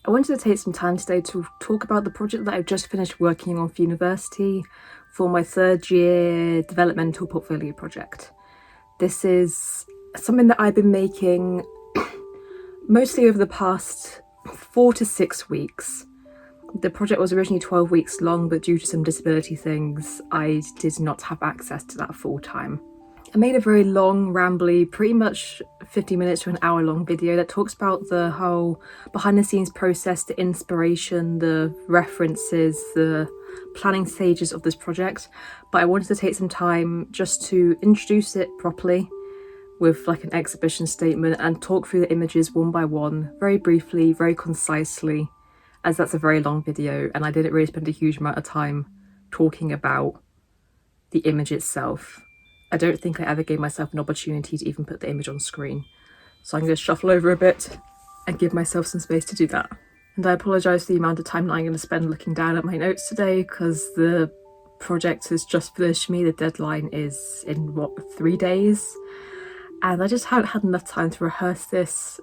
I wanted to take some time today to talk about the project that I've just finished working on for university for my third year developmental portfolio project. This is something that I've been making mostly over the past 4 to 6 weeks. The project was originally 12 weeks long, but due to some disability things, I did not have access to that full time. I made a very long, rambly, pretty much 50 minutes to an hour long video that talks about the whole behind the scenes process, the inspiration, the references, the planning stages of this project. But I wanted to take some time just to introduce it properly with like an exhibition statement and talk through the images one by one, very briefly, very concisely, as that's a very long video and I didn't really spend a huge amount of time talking about the image itself. I don't think I ever gave myself an opportunity to even put the image on screen. So I'm going to shuffle over a bit and give myself some space to do that. And I apologise for the amount of time that I'm going to spend looking down at my notes today because the project has just finished me. The deadline is in 3 days? And I just haven't had enough time to rehearse this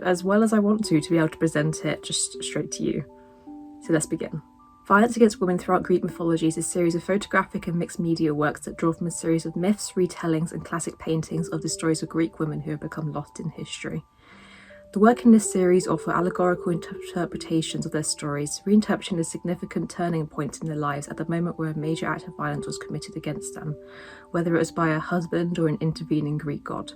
as well as I want to be able to present it just straight to you. So let's begin. Violence Against Women Throughout Greek Mythology is a series of photographic and mixed media works that draw from a series of myths, retellings, and classic paintings of the stories of Greek women who have become lost in history. The work in this series offer allegorical interpretations of their stories, reinterpreting the significant turning points in their lives at the moment where a major act of violence was committed against them, whether it was by a husband or an intervening Greek god.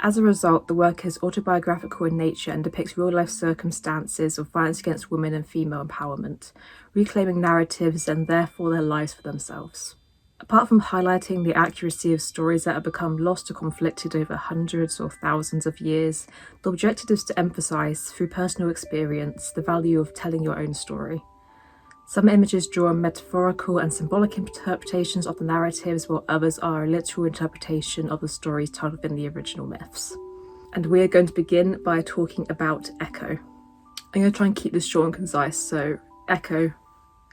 As a result, the work is autobiographical in nature and depicts real-life circumstances of violence against women and female empowerment, reclaiming narratives and therefore their lives for themselves. Apart from highlighting the accuracy of stories that have become lost or conflicted over hundreds or thousands of years, the objective is to emphasise, through personal experience, the value of telling your own story. Some images draw on metaphorical and symbolic interpretations of the narratives, while others are a literal interpretation of the stories told within the original myths. And we're going to begin by talking about Echo. I'm going to try and keep this short and concise. So, Echo,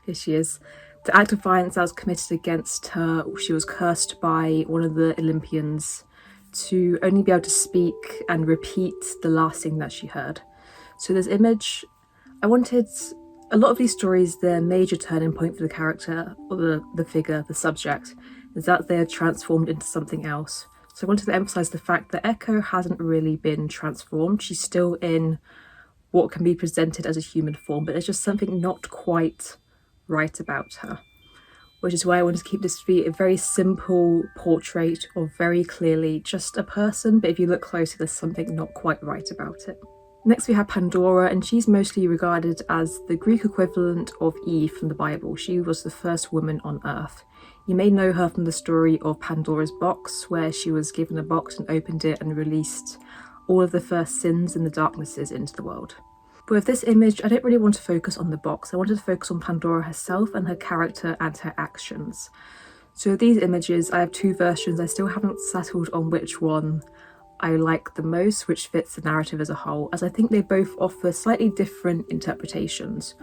here she is. The act of violence that was committed against her, she was cursed by one of the Olympians to only be able to speak and repeat the last thing that she heard. So this image, I wanted... A lot of these stories, their major turning point for the character, or the figure, the subject, is that they're transformed into something else. So I wanted to emphasise the fact that Echo hasn't really been transformed. She's still in what can be presented as a human form, but there's just something not quite right about her. Which is why I wanted to keep this to be a very simple portrait of very clearly just a person, but if you look closer, there's something not quite right about it. Next we have Pandora, and she's mostly regarded as the Greek equivalent of Eve from the Bible. She was the first woman on Earth. You may know her from the story of Pandora's box, where she was given a box and opened it and released all of the first sins and the darknesses into the world. But with this image, I don't really want to focus on the box. I wanted to focus on Pandora herself and her character and her actions. So these images, I have 2 versions. I still haven't settled on which one I like the most, which fits the narrative as a whole, as I think they both offer slightly different interpretations.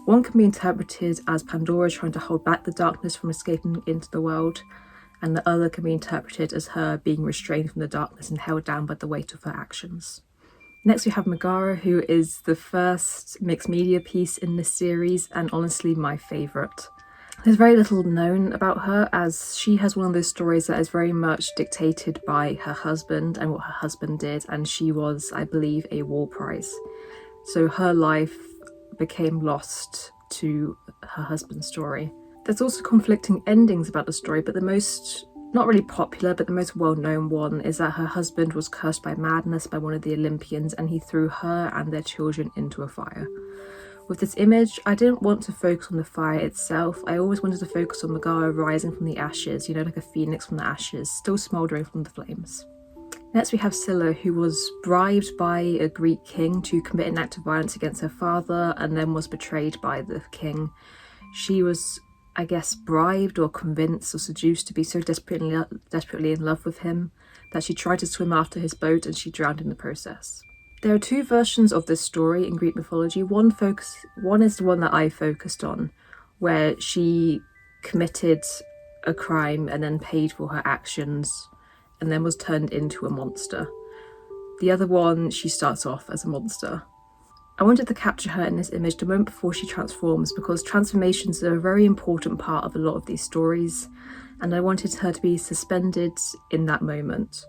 One can be interpreted as Pandora trying to hold back the darkness from escaping into the world, and the other can be interpreted as her being restrained from the darkness and held down by the weight of her actions. Next we have Megara, who is the first mixed media piece in this series, and honestly my favourite. There's very little known about her, as she has one of those stories that is very much dictated by her husband and what her husband did, and she was, I believe, a war prize. So her life became lost to her husband's story. There's also conflicting endings about the story, but the most, not really popular, but the most well-known one is that her husband was cursed by madness by one of the Olympians, and he threw her and their children into a fire. With this image, I didn't want to focus on the fire itself. I always wanted to focus on Megara rising from the ashes, you know, like a phoenix from the ashes, still smouldering from the flames. Next we have Scylla, who was bribed by a Greek king to commit an act of violence against her father and then was betrayed by the king. She was, I guess, bribed or convinced or seduced to be so desperately in love with him that she tried to swim after his boat and she drowned in the process. There are 2 versions of this story in Greek mythology. One is the one that I focused on, where she committed a crime and then paid for her actions and then was turned into a monster. The other one, she starts off as a monster. I wanted to capture her in this image the moment before she transforms, because transformations are a very important part of a lot of these stories, and I wanted her to be suspended in that moment,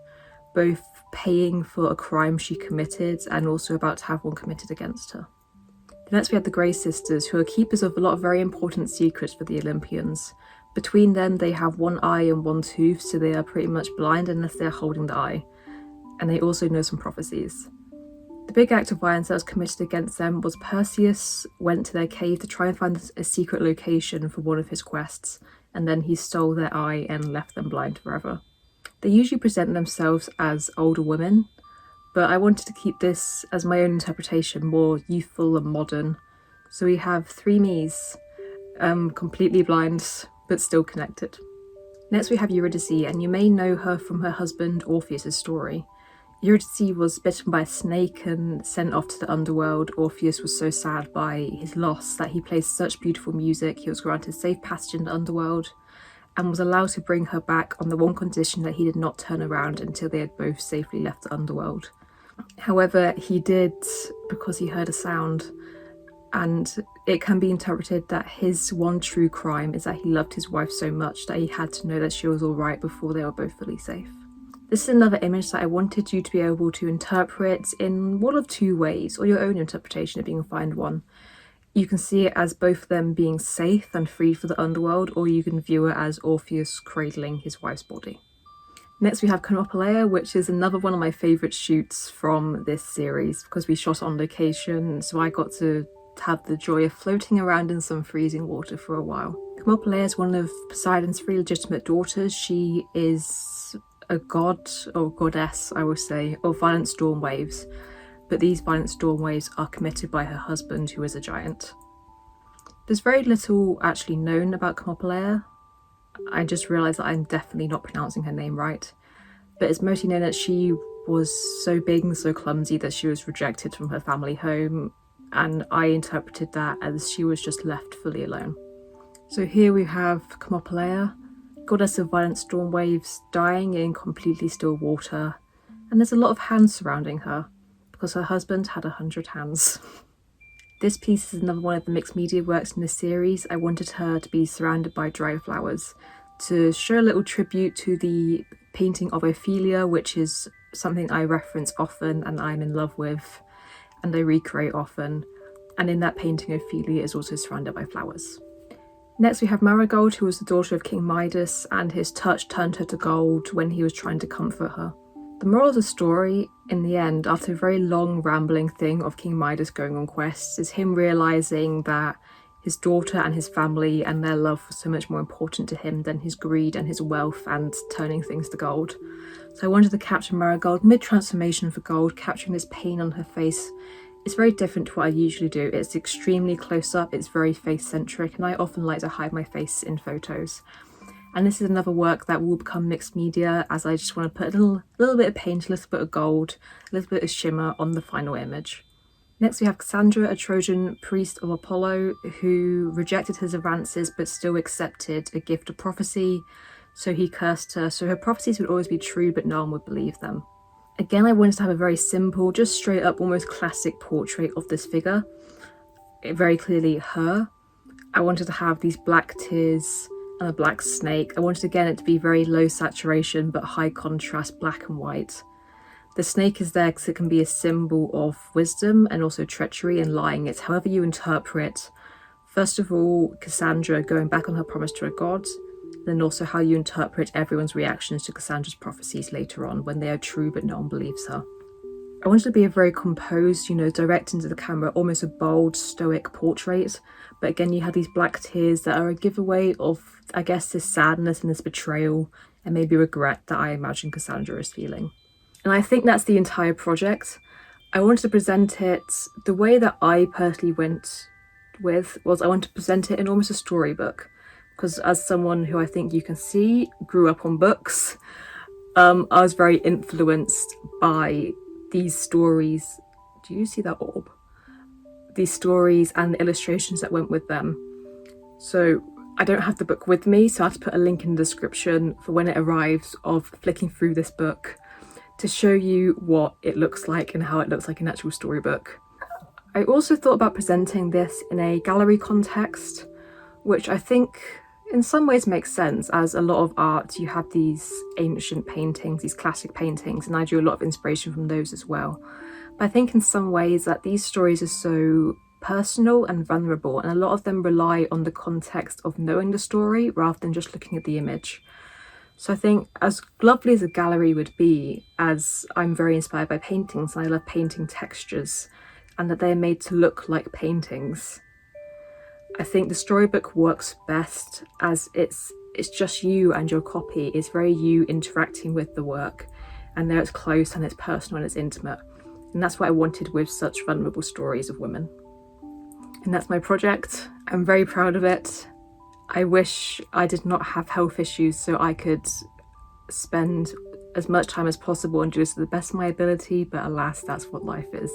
both paying for a crime she committed and also about to have one committed against her. Next we have the Grey Sisters, who are keepers of a lot of very important secrets for the Olympians. Between them they have one eye and one tooth, so they are pretty much blind unless they are holding the eye, and they also know some prophecies. The big act of violence that was committed against them was Perseus went to their cave to try and find a secret location for one of his quests, and then he stole their eye and left them blind forever. They usually present themselves as older women, but I wanted to keep this as my own interpretation, more youthful and modern. So we have three me's, completely blind but still connected. Next we have Eurydice, and you may know her from her husband Orpheus' story. Eurydice was bitten by a snake and sent off to the underworld. Orpheus was so sad by his loss that he played such beautiful music. He was granted safe passage in the underworld and was allowed to bring her back on the one condition that he did not turn around until they had both safely left the underworld. However, he did because he heard a sound, and it can be interpreted that his one true crime is that he loved his wife so much that he had to know that she was alright before they were both fully safe. This is another image that I wanted you to be able to interpret in one of two ways, or your own interpretation if you can find one. You can see it as both of them being safe and free for the underworld, or you can view it as Orpheus cradling his wife's body. Next we have Kamapalea, which is another one of my favourite shoots from this series because we shot on location, so I got to have the joy of floating around in some freezing water for a while. Kamapalea is one of Poseidon's three legitimate daughters. She is a god or goddess, I would say, of violent storm waves, but these violent storm waves are committed by her husband, who is a giant. There's very little actually known about Kamapalea. I just realised that I'm definitely not pronouncing her name right, but it's mostly known that she was so big and so clumsy that she was rejected from her family home, and I interpreted that as she was just left fully alone. So here we have Kamapalea, goddess of violent storm waves, dying in completely still water, and there's a lot of hands surrounding her because her husband had 100 hands. This piece is another one of the mixed media works in this series. I wanted her to be surrounded by dried flowers to show a little tribute to the painting of Ophelia, which is something I reference often and I'm in love with and I recreate often, and in that painting Ophelia is also surrounded by flowers. Next we have Marigold, who was the daughter of King Midas, and his touch turned her to gold when he was trying to comfort her. The moral of the story, in the end, after a very long rambling thing of King Midas going on quests, is him realising that his daughter and his family and their love was so much more important to him than his greed and his wealth and turning things to gold. So I wanted to capture Marigold mid-transformation for gold, capturing this pain on her face. It's very different to what I usually do. It's extremely close up, it's very face centric, and I often like to hide my face in photos. And this is another work that will become mixed media, as I just want to put a little bit of paint, a little bit of gold, a little bit of shimmer on the final image. Next we have Cassandra, a Trojan priest of Apollo who rejected his advances but still accepted a gift of prophecy, so he cursed her, so her prophecies would always be true but no one would believe them. Again, I wanted to have a very simple, just straight up, almost classic portrait of this figure. Very clearly her. I wanted to have these black tears and a black snake. I wanted again it to be very low saturation but high contrast, black and white. The snake is there because it can be a symbol of wisdom and also treachery and lying. It's however you interpret, first of all, Cassandra going back on her promise to a god, then also how you interpret everyone's reactions to Cassandra's prophecies later on when they are true but no one believes her. I wanted to be a very composed, direct into the camera, almost a bold, stoic portrait. But again, you have these black tears that are a giveaway of, I guess, this sadness and this betrayal and maybe regret that I imagine Cassandra is feeling. And I think that's the entire project. I wanted to present it the way that I personally went with was I wanted to present it in almost a storybook. Because as someone who I think you can see grew up on books, I was very influenced by these stories. Do you see that orb? These stories and the illustrations that went with them. So I don't have the book with me, so I have to put a link in the description for when it arrives of flicking through this book to show you what it looks like and how it looks like an actual storybook. I also thought about presenting this in a gallery context, which I think in some ways makes sense, as a lot of art, you have these ancient paintings, these classic paintings, and I drew a lot of inspiration from those as well. But I think in some ways that these stories are so personal and vulnerable, and a lot of them rely on the context of knowing the story rather than just looking at the image. So I think as lovely as a gallery would be, as I'm very inspired by paintings and I love painting textures and that they're made to look like paintings, I think the storybook works best as it's just you and your copy. It's very you interacting with the work, and there it's close and it's personal and it's intimate. And that's what I wanted with such vulnerable stories of women. And that's my project. I'm very proud of it. I wish I did not have health issues so I could spend as much time as possible and do this to the best of my ability, but alas, that's what life is.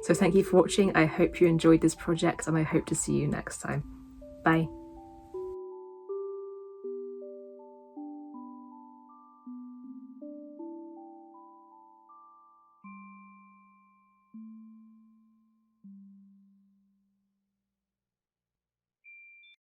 So thank you for watching. I hope you enjoyed this project and I hope to see you next time. Bye.